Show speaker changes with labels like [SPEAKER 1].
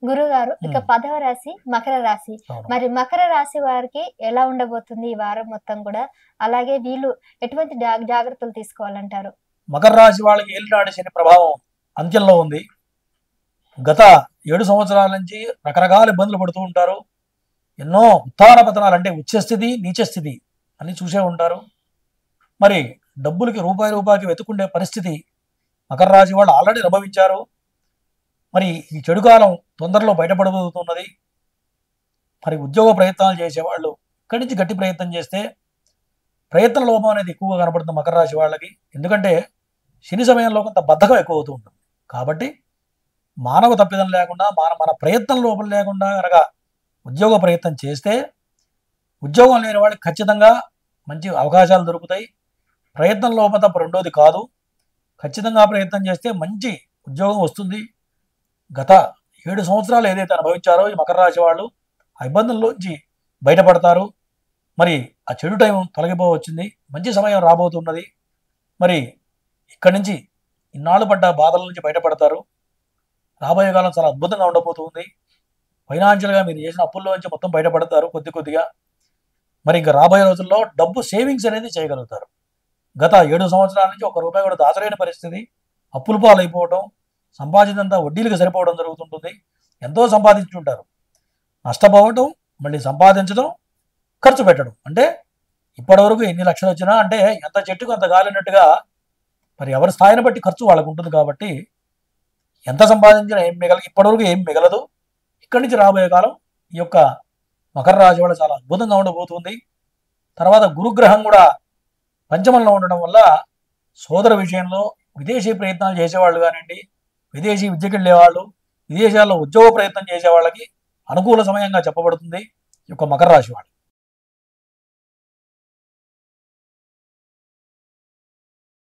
[SPEAKER 1] గురుగారు ఇక
[SPEAKER 2] హ్మ్.
[SPEAKER 1] 10వ రాశి మకర రాశి.
[SPEAKER 2] అవును.
[SPEAKER 1] మరి మకర రాశి వారికి ఎలా ఉండబోతుంది ఈ వారం మొత్తం గూడా? అలాగే వీళ్ళు ఎటువంటి జాగ్రత్తలు తీసుకోవాలంటారు?
[SPEAKER 2] మకర రాశి వాళ్ళకి ఏలినాటి శని ప్రభావం అంత్యంలో ఉంది. గత 7 సంవత్సరాల నుంచి రకరకాల ఇబ్బందులు పడుతూ ఉంటారు. ఎన్నో ఉత్థాన పతనాలు అంటే ఉచ్చస్థితి, నీచస్థితి అని చూసే ఉంటారు. మరి డబ్బులకి రూపాయికి వెతుక్కుండే పరిస్థితి మకర రాశి వాళ్ళు ఆల్రెడీ అనుభవించారు. మరి ఈ చెడు కాలం తొందరలో బయటపడబోతున్నది. మరి ఉద్యోగ ప్రయత్నాలు చేసేవాళ్ళు ఇక్కడి నుంచి గట్టి ప్రయత్నం చేస్తే ప్రయత్న లోపం అనేది ఎక్కువగా కనపడుతుంది మకర రాశి వాళ్ళకి. ఎందుకంటే శని సమయంలో కొంత బద్ధకం ఎక్కువ అవుతూ ఉంటుంది. కాబట్టి మానవ తప్పిదం లేకుండా మన ప్రయత్నం లోపం లేకుండా కనుక ఉద్యోగ ప్రయత్నం చేస్తే ఉద్యోగం లేని వాళ్ళకి ఖచ్చితంగా మంచి అవకాశాలు దొరుకుతాయి. ప్రయత్నం లోపం తప్ప రెండోది కాదు. ఖచ్చితంగా ప్రయత్నం చేస్తే మంచి ఉద్యోగం వస్తుంది. గత 7 సంవత్సరాలు ఏదైతే అనుభవించారో ఈ మకర రాశి వాళ్ళు ఆ ఇబ్బందుల్లోంచి బయటపడతారు. మరి ఆ చెడు టైం తొలగిపోవచ్చింది. మంచి సమయం రాబోతున్నది. మరి ఇక్కడి నుంచి ఇన్నాళ్ళు పడ్డ బాధల నుంచి బయటపడతారు. రాబోయే కాలం చాలా అద్భుతంగా ఉండబోతుంది. ఫైనాన్షియల్గా మీరు చేసిన అప్పుల్లో నుంచి మొత్తం బయటపడతారు కొద్ది కొద్దిగా. మరి ఇంకా రాబోయే రోజుల్లో డబ్బు సేవింగ్స్ అనేది చేయగలుగుతారు. గత 7 సంవత్సరాల నుంచి ఒక్క రూపాయి కూడా దాచలేని పరిస్థితి, అప్పుల పాలైపోవడం, సంపాదించినంత వడ్డీలకు సరిపోవడం జరుగుతుంటుంది. ఎంతో సంపాదించుంటారు. నష్టపోవడం, మళ్ళీ సంపాదించడం, ఖర్చు పెట్టడం. అంటే ఇప్పటివరకు ఎన్ని లక్షలు వచ్చినా అంటే ఎంత చెట్టుకు అంత గాలినట్టుగా మరి ఎవరి స్థాయిని బట్టి ఖర్చు వాళ్ళకు ఉంటుంది. కాబట్టి ఎంత సంపాదించినా ఏం ఇప్పటివరకు ఏం మిగలదు. ఇక్కడి నుంచి రాబోయే కాలం ఈ యొక్క మకర రాశి వాళ్ళు చాలా అద్భుతంగా ఉండబోతుంది. తర్వాత గురుగ్రహం కూడా పంచమంలో ఉండడం వల్ల సోదర విషయంలో విదేశీ ప్రయత్నాలు చేసేవాళ్ళు కానివ్వండి, విదేశీ విద్యకి వెళ్ళేవాళ్ళు, విదేశాల్లో ఉద్యోగ ప్రయత్నం చేసే వాళ్ళకి అనుకూల సమయంగా చెప్పబడుతుంది ఈ యొక్క మకర రాశి వాళ్ళు.